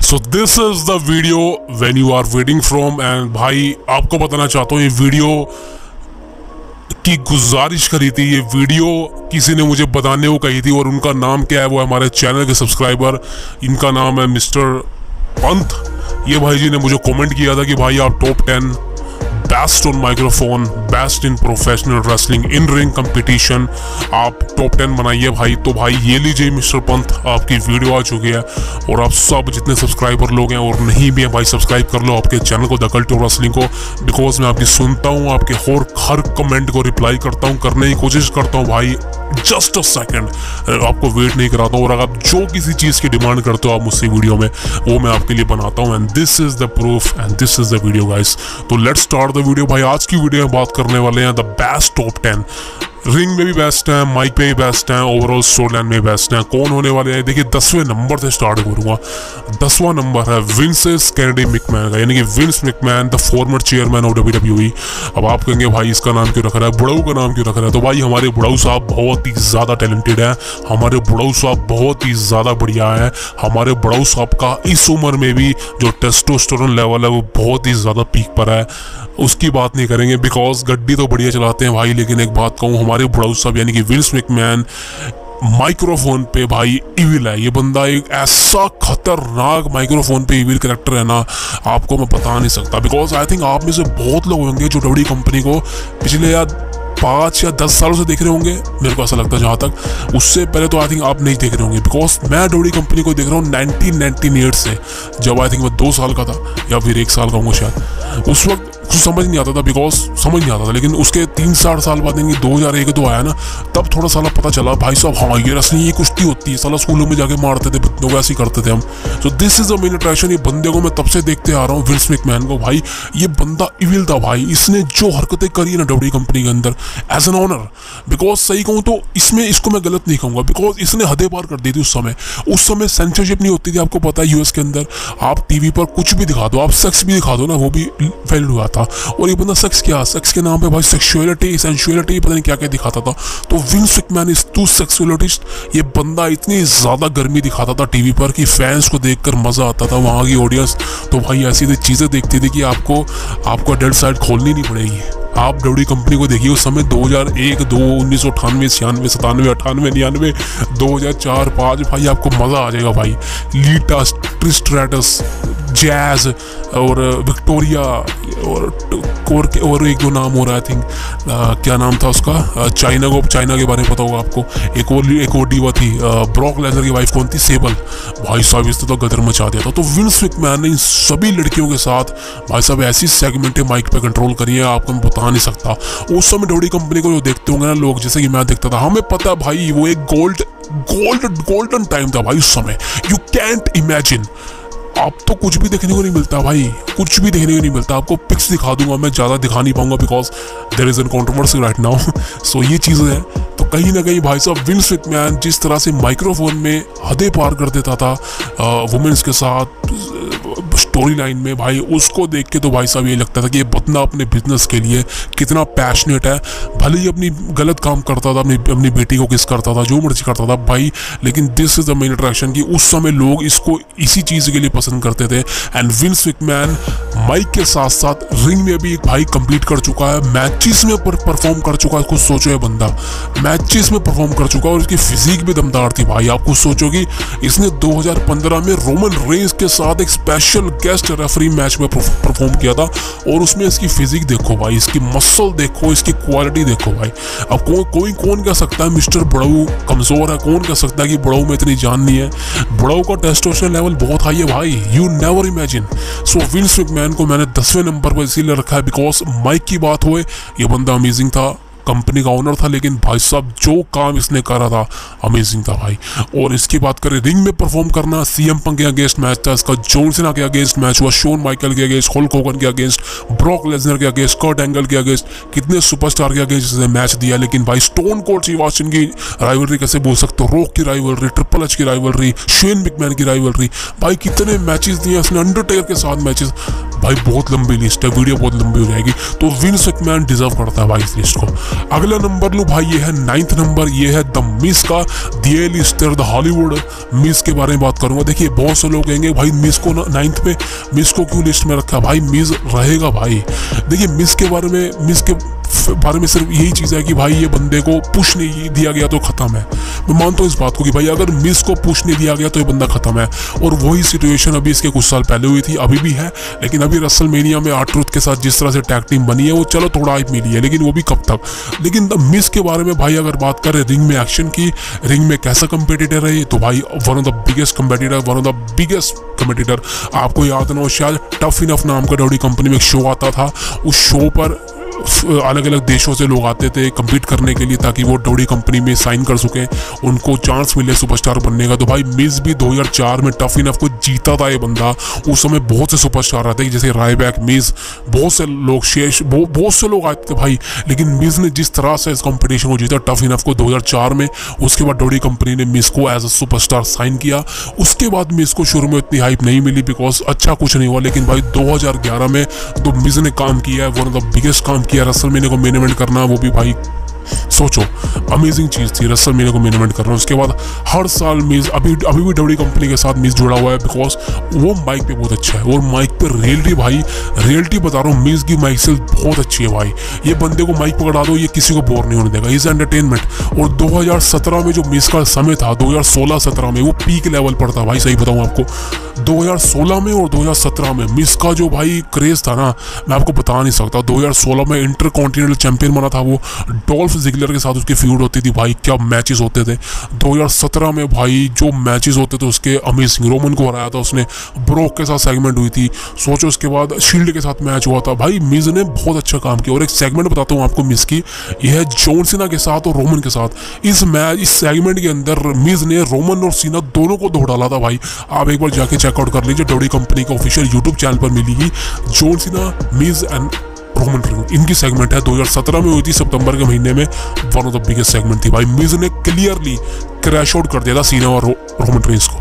So this is the video when you are waiting from. And भाई आपको बताना चाहता हूँ, ये वीडियो की गुजारिश करी थी, ये वीडियो किसी ने मुझे बताने को कही थी, और उनका नाम क्या है वो है हमारे चैनल के सब्सक्राइबर, इनका नाम है मिस्टर पंत। ये भाई जी ने मुझे कमेंट किया था कि भाई आप top 10 best on microphone, best in professional wrestling in ring competition, आप टॉप 10 बनाइए भाई। तो भाई ये लीजिए मिस्टर पंत, आपकी वीडियो आ चुकी है, और आप सब जितने सब्सक्राइबर लोग हैं और नहीं भी हैं भाई, सब्सक्राइब कर लो आपके चैनल को, द कल्ट ऑफ रेसलिंग को, बिकॉज मैं आपकी सुनता हूँ, आपके हर कमेंट को रिप्लाई करता हूँ, करने की कोशिश करता हूँ भाई। जस्ट अ सेकेंड, आपको वेट नहीं कराता हूँ, और अगर आप जो किसी चीज़ की डिमांड करते हो आप मुझसे वीडियो में, वो मैं आपके लिए बनाता हूँ। And this is the proof and this is the video guys. तो लेट्स स्टार्ट द वीडियो भाई। आज की वीडियो में बात करने वाले हैं द बेस्ट टॉप 10, रिंग में भी बेस्ट है, माइक पे भी बेस्ट है, ओवरऑल स्टोरी लाइन में बेस्ट है। कौन होने वाले हैं देखिए, 10वें नंबर से स्टार्ट करूंगा। 10वां नंबर है विंस कैनेडी मैकमैन का, यानी कि Vince McMahon the former chairman of WWE। अब आप कहेंगे भाई इसका नाम क्यों रखा है, बुढ़ऊ का नाम क्यों रखा है? तो भाई हमारे बुढ़ऊ साहब बहुत ही ज़्यादा टैलेंटेड है, हमारे बुढ़ऊ साहब बहुत ही ज़्यादा बढ़िया है। हमारे बुढ़ऊ साहब का इस उम्र में भी जो टेस्टोस्टेरोन लेवल है वो बहुत ही ज़्यादा पीक पर है, उसकी बात नहीं करेंगे, बिकॉज गड्डी तो बढ़िया चलाते हैं भाई। लेकिन एक बात कहूँ, हमारे बुढ़ऊ साहब यानी कि विंस मैकमैन माइक्रोफोन पे भाई इविल है। ये बंदा एक ऐसा खतरनाक माइक्रोफोन पे इविल कैरेक्टर है ना, आपको मैं बता नहीं सकता। बिकॉज आई थिंक आप में से बहुत लोग होंगे जो WWE कंपनी को पिछले 5 या 10 सालों से देख रहे होंगे, मेरे को ऐसा लगता है। जहाँ तक उससे पहले तो आई थिंक आप नहीं देख रहे होंगे, बिकॉज मैं WWE कंपनी को देख रहा हूँ 1998 से, जब आई थिंक मैं 2 साल का था या फिर 1 साल का हूँ शायद। उस वक्त कुछ समझ नहीं आता था, बिकॉज समझ नहीं आता था। लेकिन उसके 3-4 साल बाद 2001 तो आया ना, तब थोड़ा साला पता चला भाई साहब, हाँ ये रेसलिंग, ये कुश्ती होती है साला, स्कूलों में जाके मारते थे लोग, ऐसे ही करते थे हम। सो this is the main attraction. ये बंदे को मैं तब से देखते आ रहा हूँ, विंस मैकमैन को भाई। ये बंदा इविल था भाई, इसने जो हरकतें करी है ना WWE कंपनी के अंदर एज एन ऑनर, बिकॉज सही कहूँ तो इसमें इसको मैं गलत नहीं कहूँगा, बिकॉज इसने हदें पार कर दी थी। उस समय सेंसरशिप नहीं होती थी, आपको पता है यूएस के अंदर आप टीवी पर कुछ भी दिखा दो, आप सेक्स भी दिखा दो ना, वो भी वैलिड हुआ था। और ये बंदा सेक्स के नाम पे भाई सेक्सुअलिटी सेंसुअलिटी पता नहीं क्या क्या दिखाता था। तो विंस मैकमैन इज टू सेक्सुअलिटिस्ट। ये बंदा इतनी ज़्यादा गर्मी दिखाता था टीवी पर कि फैंस को देखकर मज़ा आता था, वहाँ की ऑडियंस तो भाई ऐसी चीज़ें देखती थी कि आपको डेड साइड खोलनी नहीं पड़ेगी। आप WWE कंपनी को देखिए, उस समय 2001, 2, 1998, 96, 97, 98, 99, 2004, 5 भाई आपको मज़ा आ जाएगा भाई। लीटा, ट्रिस्ट्रेटस, जैज और विक्टोरिया और एक दो नाम हो रहा है, आई थिंक क्या नाम था उसका, चाइना के बारे में पता होगा आपको। एक और डीवा थी, ब्रॉक लेसनर की वाइफ कौन थी, सेबल। भाई साहब इसने तो गदर मचा दिया था। तो विंस मैकमैन ने इन सभी लड़कियों के साथ भाई साहब ऐसी सेगमेंट माइक पे कंट्रोल करी है, आपको मैं बता नहीं सकता। उस समय WWE कंपनी को जो देखते होंगे ना लोग, जैसे कि मैं देखता था, हमें पता है भाई वो एक गोल्डन टाइम था भाई उस समय। You can't imagine. अब तो कुछ भी देखने को नहीं मिलता भाई, कुछ भी देखने को नहीं मिलता। आपको पिक्स दिखा दूंगा, मैं ज़्यादा दिखा नहीं पाऊंगा because there is an controversy right now. So ये चीज़ें हैं। तो कहीं ना कहीं भाई साहब विंस मैकमैन जिस तरह से माइक्रोफोन में हदें पार कर देता था वुमेन्स के साथ स्टोरी लाइन में, भाई उसको देख के तो भाई साहब ये लगता था कि ये बंदा अपने बिजनेस के लिए कितना पैशनेट है। भले ही अपनी गलत काम करता था, अपनी बेटी को किस करता था, जो मर्जी करता था भाई, लेकिन this is the main attraction कि उस समय लोग इसको इसी चीज़ के लिए पसंद करते थे। एंड विंस मैकमैन माइक के साथ साथ रिंग में भी भाई कंप्लीट कर चुका है, मैचेस में परफॉर्म कर चुका है। कुछ सोचो, ये बंदा मैचेस में परफॉर्म कर चुका है और इसकी फिजिक भी दमदार थी भाई। आप कुछ सोचो कि इसने 2015 में रोमन रेंस के साथ एक स्पेशल गेस्ट रेफरी मैच में परफॉर्म किया था, और उसमें इसकी फिजिक देखो भाई, इसकी मसल देखो, इसकी क्वालिटी देखो भाई। अब कौन कह सकता है मिस्टर बुढ़ऊ कमज़ोर है? कौन कह सकता है कि बुढ़ऊ में इतनी जान नहीं है? बुढ़ऊ का टेस्टोस्टेरोन लेवल बहुत हाई है भाई, you never imagine. So Vince McMahon को मैंने 10वें नंबर पर इसीलिए रखा है बिकॉज माइक की बात हुए, ये बंदा अमेजिंग था, कंपनी का ओनर था, लेकिन भाई साहब जो काम इसने करा था अमेजिंग था भाई। और इसकी बात करें रिंग में परफॉर्म करना, CM पंक के अगेंस्ट मैच था इसका, जॉन सीना के अगेंस्ट मैच हुआ, शोन माइकल के अगेंस्ट, हल्क होगन के अगेंस्ट, ब्रॉक लेसनर के अगेंस्ट, कर्ट एंगल के अगेंस्ट, कितने सुपरस्टार के अगेंस्ट इसने मैच दिया। लेकिन भाई स्टोन कोल्ड स्टीव ऑस्टिन की राइवलरी कैसे भूल सकते हो, रॉक की राइवलरी, ट्रिपल एच की राइवलरी, शेन मैकमैन की राइवलरी, भाई कितने मैचेस दिए इसने, अंडरटेकर के साथ मैचेस भाई बहुत लंबी लिस्ट है, वीडियो बहुत लंबी हो जाएगी। तो विंस मैकमैन डिजर्व करता है भाई इस लिस्ट को। अगला नंबर लो भाई, ये है 9th नंबर, ये है द मिस का, द ए-लिस्टर, द हॉलीवुड मिस के बारे में बात करूंगा। देखिए बहुत से लोग कहेंगे भाई मिस को 9th पे, मिस को क्यों लिस्ट में रखा? भाई मिस रहेगा भाई। देखिए मिस के बारे में सिर्फ यही चीज़ है कि भाई ये बंदे को पुश नहीं दिया गया तो खत्म है। मैं मानता हूँ इस बात को कि भाई अगर मिस को पुश नहीं दिया गया तो ये बंदा खत्म है। और वही सिचुएशन अभी इसके कुछ साल पहले हुई थी, अभी भी है। लेकिन अभी रेसलमेनिया में R-Truth के साथ जिस तरह से टैग टीम बनी है वो चलो थोड़ा हाइप मिली है, लेकिन वो भी कब तक। लेकिन द मिस के बारे में भाई अगर बात करें रिंग में एक्शन की, रिंग में कैसा कंपेटिटर है, तो भाई one of the biggest competitor, one of the biggest competitor. आपको याद ना हो शायद, टफ इनफ नाम का डब्ल्यूडब्ल्यूई कंपनी में एक शो आता था। उस शो पर अलग अलग देशों से लोग आते थे कम्पीट करने के लिए, ताकि वो डब्ल्यूडब्ल्यूई कंपनी में साइन कर सकें, उनको चांस मिले सुपरस्टार बनने का। तो भाई मिस भी 2004 में टफ इनफ को जीता था ये बंदा। उस समय बहुत से सुपरस्टार आते जैसे रायबैक, मिस, बहुत से लोग, शेष, बहुत से लोग आते थे भाई। लेकिन मिस ने जिस तरह से इस कंपटीशन को जीता टफ इनफ को 2004 में, उसके बाद डब्ल्यूडब्ल्यूई कंपनी ने मिस को एज अ सुपरस्टार साइन किया। उसके बाद मिस को शुरू में इतनी हाइप नहीं मिली बिकॉज अच्छा कुछ नहीं हुआ। लेकिन भाई 2011 में तो मिस ने काम किया है, वन ऑफ द बिगेस्ट काम किया रेसलमेनिया को मेन इवेंट करना, वो भी भाई सोचो अमेजिंग चीज़ थी रेसलमेनिया को मेन इवेंट करना। उसके बाद हर साल मिस, अभी भी डब्ल्यूडब्ल्यूई कंपनी के साथ मिस जुड़ा हुआ है बिकॉज वो माइक पे बहुत अच्छा है। और माइक पे रियलिटी बता रहा हूँ, मिस की माइक से बहुत अच्छी है भाई। ये बंदे को माइक पकड़ा दो, ये किसी को बोर नहीं होने देगा, इज एंटरटेनमेंट। और 2017 में जो मिस का समय था, 2016-17 में वो पीक लेवल पर था भाई। सही बताऊँ आपको, 2016 में और 2017 में मिस का जो भाई क्रेज था ना, मैं आपको बता नहीं सकता। 2016 में इंटरकॉन्टिनेंटल चैंपियन बना था वो, डॉल्फ जिगलर के साथ उसकी फ्यूड होती थी भाई, क्या मैचेस होते थे। 2017 में भाई जो मैचेस होते थे उसके अमेजिंग, रोमन को हराया था उसने, ब्रोक के साथ सेगमेंट हुई थी, सोचो। उसके बाद शील्ड के साथ मैच हुआ था भाई। मिस ने बहुत अच्छा काम किया। और एक सेगमेंट बताता हूँ आपको मिस की, यह है जॉन सीना के साथ और रोमन के साथ। इस सेगमेंट के अंदर मिस ने रोमन और सीना दोनों को धो डाला था भाई। आप एक बार जाके चेकआउट कर लीजिए, डब्ल्यूडब्ल्यूई कंपनी का ऑफिशियल यूट्यूब चैनल पर मिलेगी। John Cena, miss and Roman ring, इनकी सेगमेंट है, 2017 में हुई थी सितंबर के महीने में। One of the biggest segment थी भाई। मिस ने क्लियरली क्रैश आउट कर दिया था सीना और रोमन रिंग्स को।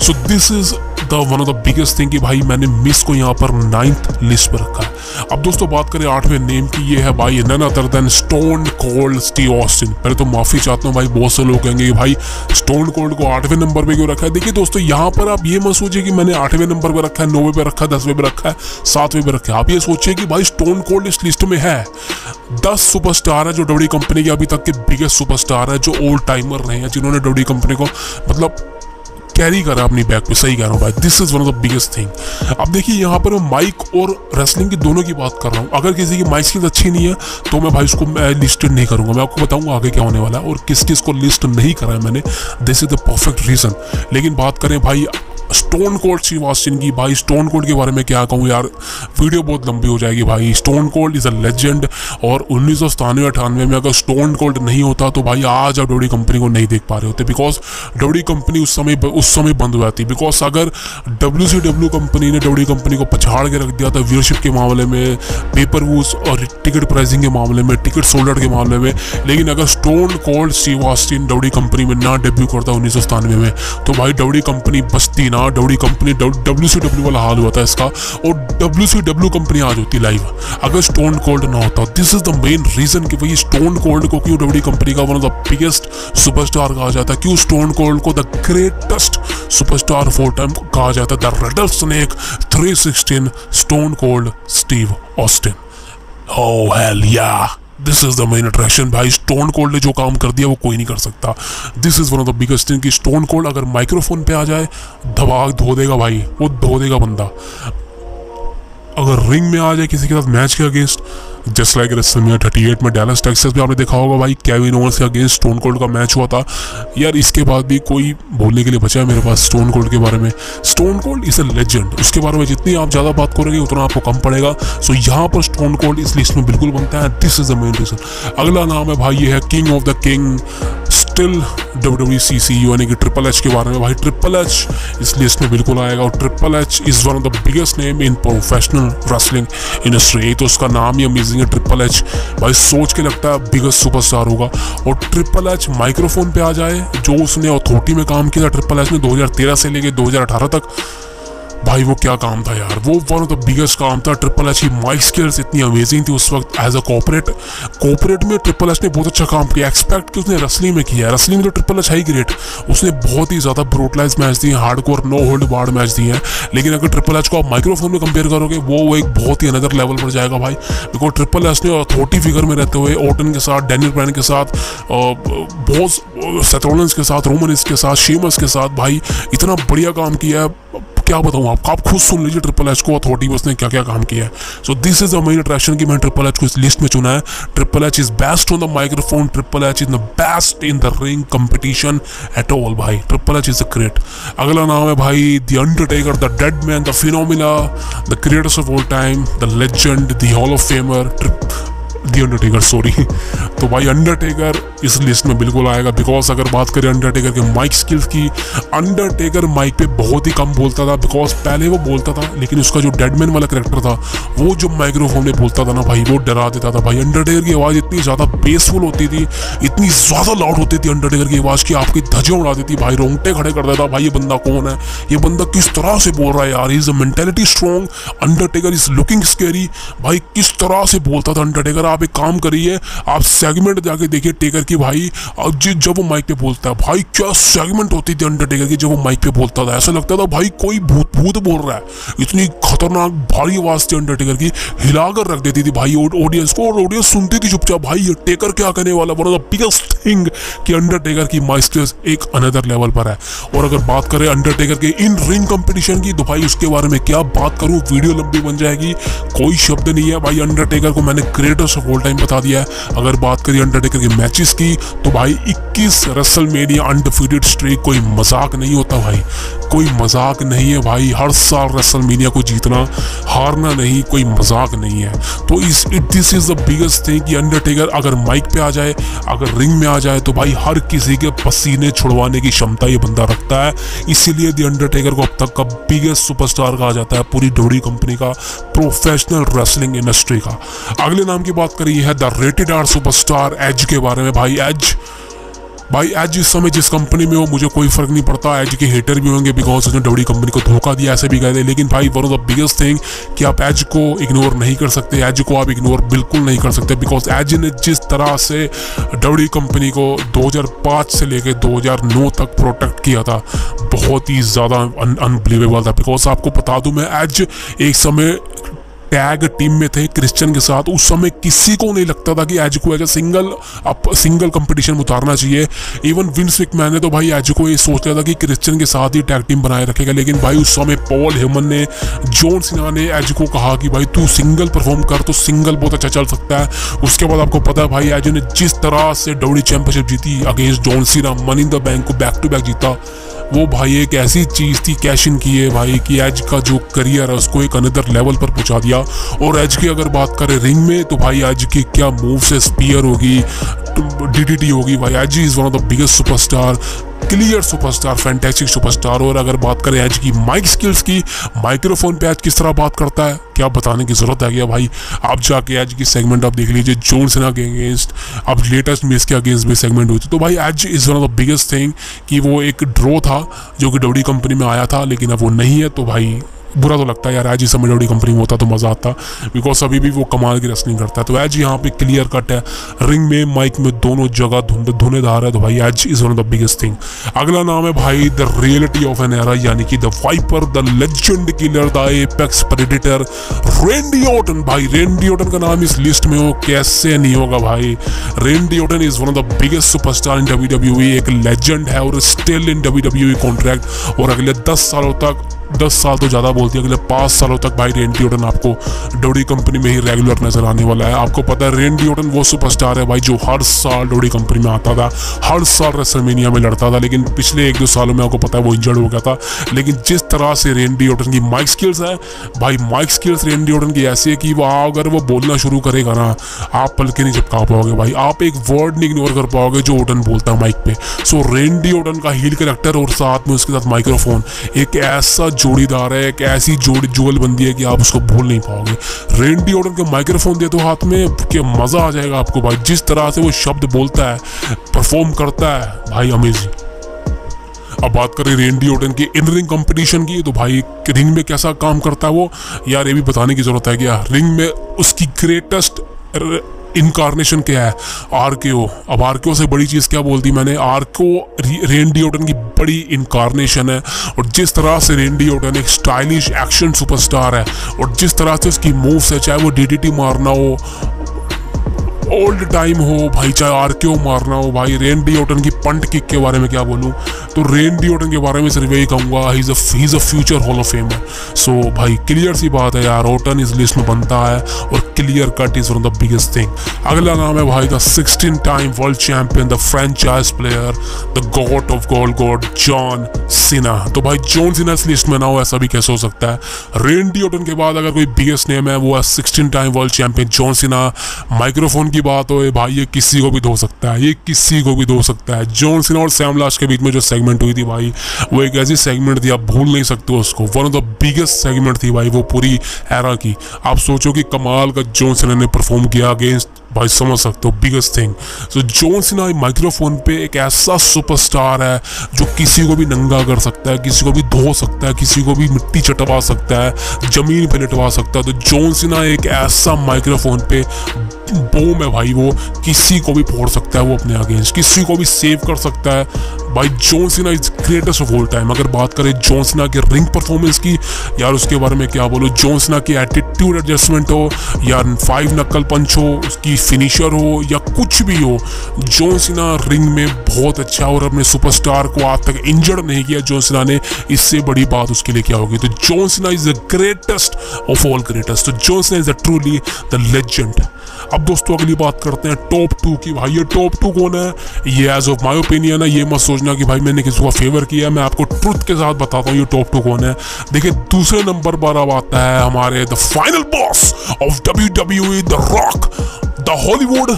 सो this is the one of the biggest thing कि भाई मैंने मिस को यहाँ पर 9th लिस्ट पर रखा है। अब दोस्तों बात करें 8वें नेम की, ये है भाई none other than stone cold Steve Austin. पहले तो माफी चाहता हूँ भाई, बहुत से लोग कहेंगे कि भाई स्टोन कोल्ड को 8वें नंबर पे क्यों रखा है। देखिए दोस्तों, यहाँ पर आप ये मत सोचिए कि मैंने 8वें नंबर पर रखा है, 9वें पे रखा है, 10वें पे रखा है, 7वें पे रखा है। आप ये सोचिए कि भाई स्टोन कोल्ड इस लिस्ट में है। 10 सुपरस्टार है जो डब्ल्यूडब्ल्यूई कंपनी के अभी तक के बिगेस्ट सुपरस्टार है, जो ओल्ड टाइमर रहे हैं, जिन्होंने डब्ल्यूडब्ल्यूई कंपनी को मतलब कैरी करा अपनी बैक पे। सही कह रहा हूँ भाई, this is one of the biggest thing. अब देखिए यहाँ पर मैं माइक और रेसलिंग की दोनों की बात कर रहा हूँ। अगर किसी की माइक स्किल्स अच्छी नहीं है तो मैं भाई उसको लिस्टेड नहीं करूँगा। मैं आपको बताऊँगा आगे क्या होने वाला है और किस किस को लिस्ट नहीं करा है मैंने। This is the perfect reason. लेकिन बात करें भाई स्टोन कोल्ड स्टीव ऑस्टिन की, भाई स्टोन कोल्ड के बारे में क्या कहूँ यार, वीडियो बहुत लंबी हो जाएगी भाई। Stone cold is a legend. और 1997-98 में अगर स्टोन कोल्ड नहीं होता तो भाई आज आप डब्ल्यूडब्ल्यूई कंपनी को नहीं देख पा रहे होते, बिकॉज डब्ल्यूडब्ल्यूई कंपनी उस समय बंद हो जाती। बिकॉज अगर WCW कंपनी ने डब्ल्यूडब्ल्यूई कंपनी को पछाड़ के रख दिया था व्यूअरशिप के मामले में, पेपर व्यूज और टिकट प्राइसिंग के मामले में, टिकट सोल्ड आउट के मामले में, लेकिन अगर stone cold Steve Austin WWE company में ना डेब्यू करता 1997 में, तो भाई डब्ल्यूडब्ल्यूई कंपनी बचती ना। डब्ल्यूडब्ल्यूई कंपनी WCW वाला हाल हुआ था इसका, और WCW कंपनी आज होती लाइव अगर स्टोन कोल्ड ना होता। This is the main reason कि भाई स्टोन कोल्ड को क्यों डब्ल्यूडब्ल्यूई कंपनी का one of the biggest superstar कहा जाता है, क्यों स्टोन कोल्ड को the greatest superstar of all time कहा जाता है, the red snake 316 stone cold Steve Austin. Oh hell yeah! This is the main attraction भाई। स्टोन कोल्ड ने जो काम कर दिया वो कोई नहीं कर सकता। This is one of the biggest thing कि स्टोन कोल्ड अगर माइक्रोफोन पे आ जाए धमाक धो देगा भाई, वो धो देगा बंदा। अगर रिंग में आ जाए किसी के साथ मैच के अगेंस्ट, जस्ट लाइक रेसलमेनिया 38 में डैलस टेक्सास में आपने देखा होगा भाई केविन ओवेंस के अगेंस्ट स्टोन कोल्ड का मैच हुआ था यार। इसके बाद भी कोई बोलने के लिए बचा है मेरे पास स्टोन कोल्ड के बारे में। Stone cold is a legend. उसके बारे में जितनी आप ज़्यादा बात करोगे उतना आपको कम पड़ेगा। सो यहाँ पर स्टोन कोल्ड इस लिस्ट में बिल्कुल बनता है। This is the main reason. अगला नाम है भाई, ये है king of the king still WWCC यानी कि ट्रिपल एच के बारे में। भाई ट्रिपल एच इस लिस्ट में बिल्कुल आएगा और triple H is one of the biggest name in professional wrestling industry. तो उसका नाम ही अमेजिंग है ट्रिपल एच। भाई सोच के लगता है बिगेस्ट सुपरस्टार होगा। और ट्रिपल एच माइक्रोफोन पे आ जाए, जो उसने अथॉरिटी में काम किया था ट्रिपल एच ने 2013 से लेके 2018 तक, भाई वो क्या काम था यार, वो वन ऑफ द बिगेस्ट काम था। ट्रिपल एच की माइक स्किल्स इतनी अमेजिंग थी उस वक्त। एज अ कॉर्पोरेट में ट्रिपल एच ने बहुत अच्छा काम किया। एक्सपेक्ट कि उसने रेसलिंग में किया, रेसलिंग में तो ट्रिपल एच है ही ग्रेट। उसने बहुत ही ज़्यादा ब्रूटलाइज मैच दिए, hardcore no hold barred match दिए हैं। लेकिन अगर ट्रिपल एच को आप माइक्रोफोन में कंपेयर करोगे, वो एक बहुत ही अनदर लेवल पर जाएगा भाई। बिकॉज ट्रिपल एच ने अथॉरिटी फिगर में रहते हुए ओटन के साथ, डैनियल ब्रायन के साथ, बहुत सेथ रॉलिंस के साथ, रोमन के साथ, शेमस के साथ भाई इतना बढ़िया काम किया है, क्या बताऊँ आपको। आप खुद सुन लीजिए ट्रिपल एच को अथॉरिटी में उसने क्या क्या काम किया है। सो this is the main attraction कि मैंने ट्रिपल एच को इस लिस्ट में चुना है। Triple H is best on the microphone, Triple H is the best in the ring competition at all भाई। Triple H is the great. अगला नाम है भाई the Undertaker, the dead man, the phenomenon, the creators of all time, the legend, the hall of famer, the Undertaker sorry. तो भाई Undertaker इस list में बिल्कुल आएगा। बिकॉज अगर बात करें अंडरटेकर के माइक स्किल्स की, अंडरटेकर माइक पे बहुत ही कम बोलता था। बिकॉज पहले वो बोलता था, लेकिन उसका जो डेडमैन वाला कैरेक्टर था, वो जो माइक्रोफोन में बोलता था ना भाई, वो डरा देता था भाई। अंडरटेकर की आवाज़ इतनी ज़्यादा बेसफुल होती थी, इतनी ज़्यादा लाउड होती थी अंडरटेकर की आवाज़ की आपकी धज्जियां उड़ा देती भाई, रोंगटे खड़े कर देता भाई। ये बंदा कौन है, ये बंदा किस तरह से बोल रहा है यार, is a mentality strong, Undertaker is looking scary भाई। किस तरह से बोलता था अंडरटेकर। आप एक काम करिए, आप सेगमेंट जाके देखिए टेकर की भाई, जब वो माइक पे बोलता है भाई, क्या सेगमेंट होती थी अंडरटेकर की जब वो माइक पे बोलता था। ऐसा लगता था भाई कोई भूत बोल रहा है। इतनी खतरनाक भारी आवाज थी अंडरटेकर की, हिलाकर रख देती थी भाई ऑडियंस को, और ऑडियंस सुनती थी चुपचाप भाई ये टेकर क्या कहने वाला। One of the biggest thing कि अंडरटेकर की माइक स्किल्स एक अनदर लेवल पर है। और अगर बात करें अंडरटेकर के इन रिंग कंपटीशन की, तो भाई उसके बारे में क्या बात करूं, वीडियो लंबी बन जाएगी, कोई शब्द नहीं है भाई। अंडरटेकर को मैंने ग्रेटेस्ट ऑफ ऑल टाइम बता दिया है। अगर बात करिए अंडरटेकर के मैचेस की, तो भाई 21 रेसलमेनिया अनडिफीटेड स्ट्रीक कोई मजाक नहीं होता भाई, कोई मजाक नहीं है भाई। हर साल रेसलमेनिया को जीतना, हारना नहीं, कोई मजाक नहीं है। तो this is the biggest thing कि अंडरटेकर अगर माइक पे आ जाए, अगर रिंग में आ जाए, तो भाई हर किसी के पसीने छुड़वाने की क्षमता ये बंदा रखता है। इसीलिए द अंडरटेकर को अब तक का बिगेस्ट सुपरस्टार कहा जाता है पूरी डब्ल्यूडब्ल्यूई कंपनी का, प्रोफेशनल रेसलिंग इंडस्ट्री का। अगले नाम की बात करी है the rated R superstar Edge के बारे में। भाई एज इस समय जिस कंपनी में हो मुझे कोई फर्क नहीं पड़ता। एज के हेटर भी होंगे बिकॉज उसने डब्ल्यूडब्ल्यूई कंपनी को धोखा दिया, ऐसे भी कहते हैं। लेकिन भाई one of the biggest thing कि आप एज को इग्नोर नहीं कर सकते, एज को आप इग्नोर बिल्कुल नहीं कर सकते। बिकॉज एज ने जिस तरह से डब्ल्यूडब्ल्यूई कंपनी को 2005 से लेकर 2009 तक प्रोटेक्ट किया था, बहुत ही ज़्यादा अनबिलीवेबल था। बिकॉज आपको बता दूं मैं, एज एक समय टैग टीम में थे क्रिश्चियन के साथ। उस समय किसी को नहीं लगता था कि एज को एज सिंगल कंपटीशन में उतारना चाहिए। इवन विंस मैकमैन ने तो भाई एज को ये सोच लिया था कि क्रिश्चियन के साथ ही टैग टीम बनाए रखेगा। लेकिन भाई उस समय पॉल हेमन ने, जॉन सीना ने एज को कहा कि भाई तू सिंगल परफॉर्म कर, तो सिंगल बहुत अच्छा चल सकता है। उसके बाद आपको पता है भाई एज ने जिस तरह से डब्ल्यूडब्ल्यूई चैंपियनशिप जीती against John Cena, money in the bank को बैक टू बैक जीता, वो भाई एक ऐसी चीज़ थी कैश इन की है भाई कि एज का जो करियर है उसको एक अनदर लेवल पर पहुंचा दिया। और एज की अगर बात करें रिंग में, तो भाई एज की क्या मूव्स है, स्पीयर होगी, डीडीटी होगी भाई। Edge is one of the biggest superstar, clear superstar, fantastic superstar. और अगर बात करें एज की माइक स्किल्स की, माइक्रोफोन पे एज किस तरह बात करता है क्या बताने की जरूरत है क्या भाई। आप जाके एज की सेगमेंट आप देख लीजिए, जॉन सीना के अगेंस्ट, अब लेटेस्ट मिस के अगेंस्ट भी सेगमेंट हुई थी। तो भाई Edge is one of the biggest thing कि वो एक ड्रॉ था जो कि डब्ल्यूडब्ल्यूई कंपनी में आया था, लेकिन अब वो नहीं है। तो भाई बुरा तो लगता है यार, एज इस समय डब्ल्यूडब्ल्यूई कंपनी में होता तो मजा आता, बिकॉज अभी भी वो कमाल की रेसलिंग करता है। तो एज यहाँ पे क्लियर कट है, रिंग में माइक में दोनों जगह धुनेधार है। तो भाई Edge is one of the biggest thing. अगला नाम है भाई the reality of an era, यानी कि the viper, the legend killer, the apex predator, Randy Orton. भाई रेंडी ऑर्टन का नाम इस लिस्ट में हो कैसे नहीं होगा भाई। Randy Orton is one of the biggest superstar in WWE, एक लेजेंड है और स्टिल इन डब्ल्यूडब्ल्यूई कॉन्ट्रैक्ट। और अगले 10 सालों तक, 10 साल तो ज़्यादा बोलती है, अगले 5 सालों तक भाई रेंडी ऑर्टन आपको डब्ल्यूडब्ल्यूई कंपनी में ही रेगुलर नजर आने वाला है। आपको पता है रेंडी ऑर्टन वो सुपरस्टार है भाई जो हर साल डब्ल्यूडब्ल्यूई कंपनी में आता था, हर साल रेसलमेनिया में लड़ता था। लेकिन पिछले 1-2 सालों में आपको पता है वो इंजर्ड हो गया था। लेकिन जिस तरह से रेंडी ऑर्टन की माइक स्किल्स है भाई, माइक स्किल्स रेंडी ऑर्टन की ऐसी है कि वो अगर वो बोलना शुरू करेगा ना, आप पलके नहीं चिपका पाओगे भाई, आप एक वर्ड नहीं इग्नोर कर पाओगे जो ऑर्टन बोलता है माइक पे। सो रेंडी ऑर्टन का हील कैरेक्टर और साथ में उसके साथ माइक्रोफोन एक ऐसा जोड़ीदार है, ऐसी जोड़ी जुगल बंदी है कि आप उसको भूल नहीं पाओगे। रेंडी ऑर्टन के माइक्रोफोन दे दो हाथ में कि मजा आ जाएगा आपको भाई। जिस तरह से वो शब्द बोलता है, परफॉर्म करता है भाई, अमेजिंग। अब बात करें रेंडी ऑर्टन की इन रिंग कंपटीशन की, तो भाई रिंग में कैसा काम करता है वो, यार ये भी बताने की जरूरत है क्या। रिंग में उसकी ग्रेटेस्ट इनकारनेशन क्या है, आरकेओ। अब आरकेओ से बड़ी चीज़ क्या बोलती मैंने, आरकेओ रेंडी ऑर्टन की बड़ी इनकारनेशन है। और जिस तरह से रेंडी ऑर्टन एक स्टाइलिश एक्शन सुपरस्टार है, और जिस तरह से उसकी मूव्स है, चाहे वो डीडीटी मारना हो, ओल्ड टाइम हो भाई, चाहे आरकेओ मारना हो भाई, रेंडी ऑर्टन की पंट किक के बारे में क्या बोलूँ, तो रेंडी ऑर्टन के बारे में सिर्फ यही कहूँगा, he is a future hall of famer. So भाई क्लियर सी बात है यार, ऑर्टन इस लिस्ट में बनता है, और clear cut is one of the biggest thing. अगला नाम है भाई the 16 time world champion, the franchise player, the God of God John Cena. तो भाई जॉन सीना इस लिस्ट में ना हो, ऐसा भी कैसे हो सकता है। रेंडी ऑर्टन के बाद अगर कोई बिगेस्ट नेम है वो है 16 time world champion John Cena. Microphone की बात हो भाई, ये किसी को भी धो सकता है, ये किसी को भी धो सकता है। जॉन सीना और सैम लाश के बीच में जो सेगमेंट हुई थी भाई, वो एक ऐसी सेगमेंट थी आप भूल नहीं सकते उसको। One of the biggest segment थी भाई वो पूरी एरा की। आप सोचो कि कमाल का जॉन सीना ने परफॉर्म किया अगेंस्ट, भाई समझ सकते हो बिगेस्ट थिंग। सो जॉन सीना माइक्रोफोन पे एक ऐसा सुपरस्टार है जो किसी को भी नंगा कर सकता है, किसी को भी धो सकता है, किसी को भी मिट्टी चटवा सकता है, जमीन पे लिटवा सकता है। तो जॉन सीना एक ऐसा माइक्रोफोन पे बूम है भाई, वो किसी को भी फोड़ सकता है, वो अपने अगेंस्ट किसी को भी सेव कर सकता है भाई। John Cena is greatest of all time. अगर बात करें जॉन सीना के रिंग परफॉर्मेंस की, यार उसके बारे में क्या बोलो। जॉन सीना की एटीट्यूड एडजस्टमेंट हो, या 5 नक्कल पंच हो, उसकी फिनिशर हो, या कुछ भी हो, जॉन सीना रिंग में बहुत अच्छा, और अपने सुपरस्टार को आज तक इंजर्ड नहीं किया जॉन सीना ने। इससे बड़ी बात उसके लिए क्या होगी। तो John Cena is the greatest of all greatest. तो John Cena is truly the legend. अब दोस्तों अगली बात करते हैं टॉप 2 की। भाई ये टॉप 2 कौन है, ये एज ऑफ माय ओपिनियन है। ये मत सोचना कि भाई मैंने किसी को फेवर किया, मैं आपको ट्रुथ के साथ बताता हूँ ये टॉप 2 कौन है। देखिए दूसरे नंबर पर अब आता है हमारे the final boss of WWE, the rock, the Hollywood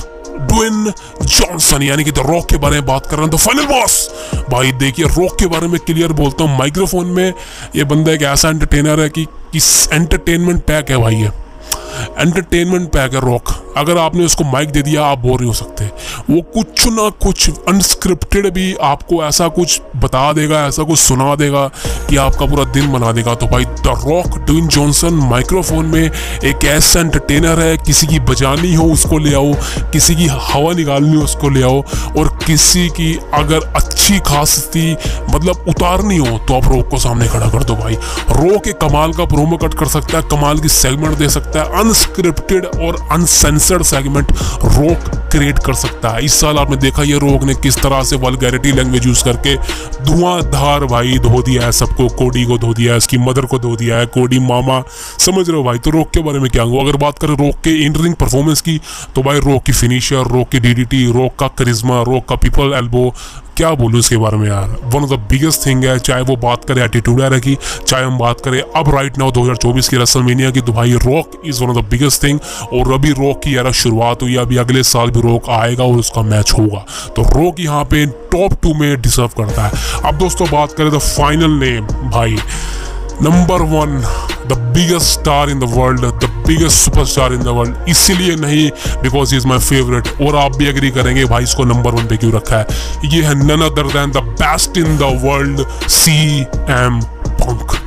Dwayne Johnson, यानी कि द रॉक के बारे में बात कर रहा हूं, द फाइनल बॉस। भाई देखिए रॉक के बारे में क्लियर बोलता हूँ, माइक्रोफोन में ये बंदा एक ऐसा एंटरटेनर है कि एंटरटेनमेंट पैक है भाई, ये एंटरटेनमेंट पैक है रॉक। अगर आपने उसको माइक दे दिया आप बोर नहीं हो सकते। वो कुछ ना कुछ अनस्क्रिप्टेड भी आपको ऐसा कुछ बता देगा, ऐसा कुछ सुना देगा कि आपका पूरा दिन बना देगा। तो भाई the rock Dwayne Johnson microphone में एक ऐसा एंटरटेनर है, किसी की बजानी हो उसको ले आओ, किसी की हवा निकालनी हो उसको ले आओ, और किसी की अगर अच्छी खासी मतलब उतारनी हो तो आप रॉक को सामने खड़ा कर दो। भाई रॉक एक कमाल का प्रोमो कट कर सकता है, कमाल की सेगमेंट दे सकता है, अनस्क्रिप्टेड और अनसेंसर्ड सेगमेंट रॉक क्रिएट कर सकता है। इस साल आपने देखा ये रॉक ने किस तरह से वल्गैरिटी लैंग्वेज यूज करके धुआंधार भाई धो दिया है सबको। कोडी को धो दिया है, उसकी मदर को धो दिया है, कोडी मामा, समझ रहे हो भाई। तो रॉक के बारे में क्या कहूँ। अगर बात करें रॉक के इन रिंग परफॉर्मेंस की, तो भाई रॉक की फिनिशर, रॉक की डीडीटी, रॉक का करिश्मा, रॉक का पीपल एल्बो, क्या बोलूँ इसके बारे में यार, one of the biggest thing है। चाहे वो बात करें एटीट्यूड एरा की, चाहे हम बात करें अब राइट नाउ 2024 की रेसलमेनिया की, तो भाई rock is one of the biggest thing. और अभी रॉक की यार शुरुआत हुई, अभी अगले साल भी रॉक आएगा और उसका मैच होगा। तो रॉक यहाँ पे टॉप 2 में डिजर्व करता है। अब दोस्तों बात करें द फाइनल नेम, भाई number 1 the biggest star in the world, the biggest superstar in the world. इसीलिए नहीं because he is my favourite, और आप भी एग्री करेंगे भाई इसको नंबर 1 पे क्यों रखा है। ये है none other than the best in the world, CM Punk.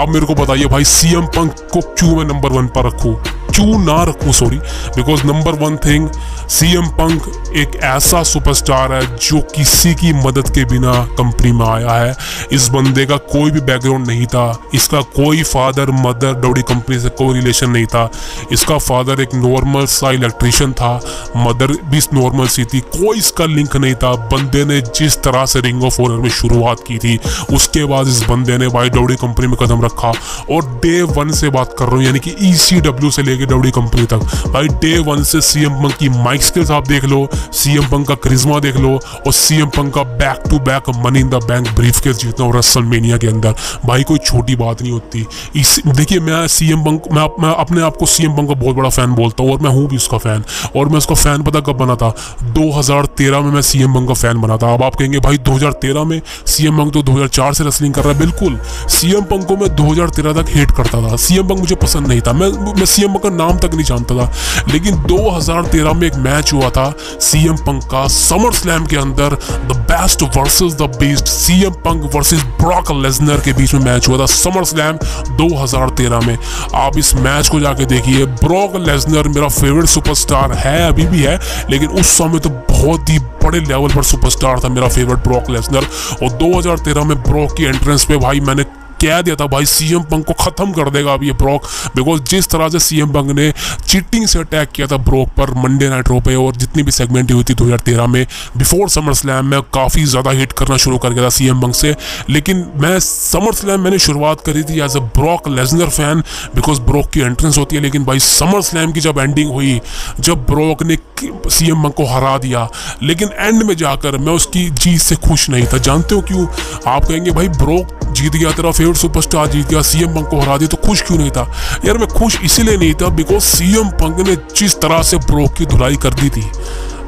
अब मेरे को बताइए भाई CM पंक को क्यों मैं नंबर 1 पर रखूँ, क्यों ना रखूँ, sorry. Because number 1 thing, CM पंक एक ऐसा सुपरस्टार है जो किसी की मदद के बिना कंपनी में आया है। इस बंदे का कोई भी बैकग्राउंड नहीं था, इसका कोई फादर मदर डब्ल्यू कंपनी से कोई रिलेशन नहीं था। इसका फादर एक नॉर्मल सा इलेक्ट्रिशियन था, मदर भी नॉर्मल सी थी, कोई इसका लिंक नहीं था। बंदे ने जिस तरह से रिंग ऑफ ऑनर में शुरुआत की थी, उसके बाद इस बंदे ने भाई डब्ल्यू कंपनी में कदम रखा, और डे 1 से बात कर रहा हूँ, यानी कि ECW से लेके डब्ल्यू कंपनी तक, भाई डे 1 से CM पंक की माइक स्किल्स आप देख लो, CM पंक का करिश्मा देख लो, और CM पंक का back to back money in the bank briefcase जीतना और रेसलमेनिया के अंदर, भाई कोई छोटी बात नहीं होती। देखिए मैं CM पंक, मैं अपने आप को CM पंक का बहुत बड़ा फैन बोलता हूँ, और मैं हूँ भी उसका फैन। और मैं उसका फैन पता कब बना था, 2013 में मैं CM पंक का फैन बना था। अब आप कहेंगे भाई 2013 में, CM पंक तो 2004 से रेसलिंग कर रहा है। बिल्कुल, CM पंक को मैं 2013 तक हेट करता था, CM पंक मुझे पसंद नहीं था, मैं CM पंक का का नाम तक नहीं जानता था। लेकिन 2013 में एक मैच हुआ था सीएम पंक का समर स्लैम के अंदर, the best versus the best, CM Punk versus Brock Lesnar के बीच में मैच हुआ था समर स्लैम 2013 में। आप इस मैच को जाके देखिए। ब्रॉक लेसनर मेरा फेवरेट सुपरस्टार है, अभी भी है, लेकिन उस समय तो बहुत ही बड़े लेवल पर सुपरस्टार था मेरा फेवरेट ब्रॉक लेसनर। और 2013 में ब्रॉक की एंट्रेंस पे भाई मैंने कह दिया था भाई सीएम पंक को खत्म कर देगा अब ये ब्रॉक, बिकॉज जिस तरह से सीएम पंक ने चीटिंग से अटैक किया था ब्रॉक पर मंडे नाइट रो पे, और जितनी भी सेगमेंट हुई थी 2013 में बिफोर समर स्लैम में काफ़ी ज़्यादा हिट करना शुरू कर गया था सीएम पंक से। लेकिन मैं समर स्लैम मैंने शुरुआत करी थी as a Brock Lesnar fan, because Brock की एंट्रेंस होती है। लेकिन भाई समर स्लैम की जब एंडिंग हुई, जब ब्रॉक ने सीएम पंक को हरा दिया, लेकिन एंड में जाकर मैं उसकी जीत से खुश नहीं था। जानते हो क्यों? आप कहेंगे भाई ब्रॉक जीत गया, तेरा फेवरेट सुपरस्टार जीत गया, सीएम पंक को हरा दिया, तो खुश क्यों नहीं था? यार मैं खुश इसीलिए नहीं था बिकॉज सीएम पंक ने जिस तरह से ब्रॉक की धुलाई कर दी थी,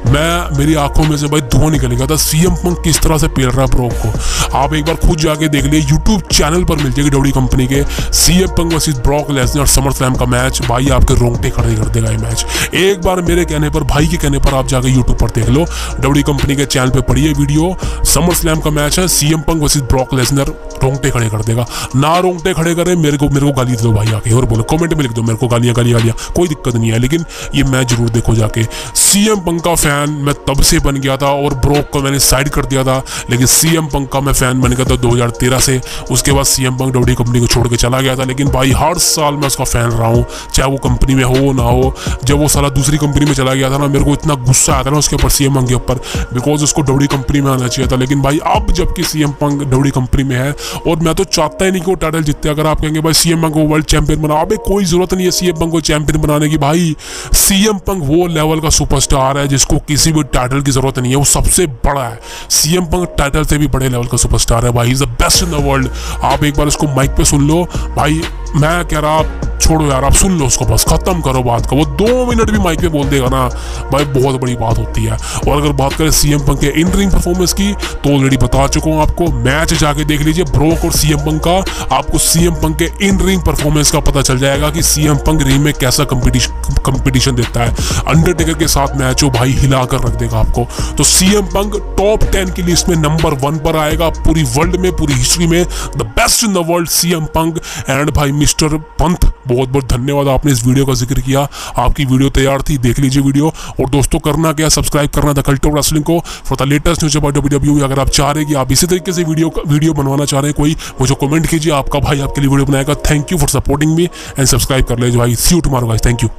मेरी आंखों में से भाई धुआं निकल गया था। सीएम पंक किस तरह से पेल रहा है ब्रॉक को, आप एक बार खुद जाके देख लिए, यूट्यूब चैनल पर मिल जाएगी डब्ल्यू कंपनी के CM Punk versus Brock Lesnar summer slam का मैच। भाई आपके रोंगटे खड़े कर देगा ये मैच। एक बार मेरे कहने पर, भाई के कहने पर आप जाके यूट्यूब पर देख लो, डब्ल्यू कंपनी के चैनल पर पढ़िए वीडियो, समर स्लैम का मैच है, CM Punk versus Brock Lesnar, रोंगटे खड़े कर देगा। ना रोंगटे खड़े करे मेरे को गाली दे दो भाई आके, और बोलो कमेंट में लिख दो मेरे को गालियां, कोई दिक्कत नहीं है, लेकिन ये मैच जरूर देखो जाके। सीएम पंक का फैन मैं तब से बन गया था और ब्रॉक को मैंने साइड कर दिया था, लेकिन सीएम पंक का मैं फैन बन गया था 2013 से। उसके बाद सीएम पंक डब्ल्यू कंपनी को छोड़ के चला गया था, लेकिन भाई हर साल मैं उसका फैन रहा हूँ, चाहे वो कंपनी में हो ना हो। जब वो साला दूसरी कंपनी में चला गया था ना, मेरे को इतना गुस्सा आया था ना उसके ऊपर, सीएम पंक के ऊपर, बिकॉज उसको डब्ल्यू कंपनी में आना चाहिए था। लेकिन भाई अब जबकि सीएम पंक डब्ल्यू कंपनी में है, और मैं तो चाहता ही नहीं कि वो टाइटल जीतते। अगर आप कहेंगे भाई सीएम पंक को वर्ल्ड चैंपियन बना, अबे कोई जरूरत नहीं है सीएम पंक को चैंपियन बनाने की। भाई सीएम पंक वो लेवल का सुपरस्टार है जिसको किसी भी टाइटल की जरूरत नहीं है, वो सबसे बड़ा है। सीएम पंक टाइटल से भी बड़े लेवल का सुपरस्टार है भाई, is the best in the world. आप एक बार इसको माइक पे सुन लो भाई, मैं कह रहा छोड़ो यार, आप सुन लो उसको, बस खत्म करो बात का। वो 2 मिनट भी माइक पे बोल देगा ना भाई, बहुत बड़ी बात होती है। और अगर बात करें सीएम पंक के इन रिंग परफॉर्मेंस की, तो ऑलरेडी बता चुका हूँ आपको, मैच जाके देख लीजिए ब्रॉक और सीएम पंक का, आपको सीएम पंक के इन रिंग परफॉर्मेंस का पता चल जाएगा कि सीएम पंक रिंग में कैसा कंपटीशन देता है। अंडरटेकर के साथ मैच हो भाई, हिला कर रख देगा आपको। तो सीएम पंक टॉप 10 की लिस्ट में नंबर 1 पर आएगा पूरी वर्ल्ड में, पूरी हिस्ट्री में, the best in the world CM Punk. And भाई मिस्टर पंत, बहुत बहुत धन्यवाद, आपने इस वीडियो का जिक्र किया, आपकी वीडियो तैयार थी, देख लीजिए वीडियो। और दोस्तों करना क्या, सब्सक्राइब करना द कल्ट ऑफ रेसलिंग को for the latest news about WWE. अगर आप चाह रहे हैं कि आप इसी तरीके से वीडियो बनवाना चाह रहे हैं कोई, मुझे कमेंट कीजिए, आपका भाई आपके लिए वीडियो बनाएगा। Thank you for supporting me and subscribe कर लीजिए भाई। See you tomorrow guys, thank you.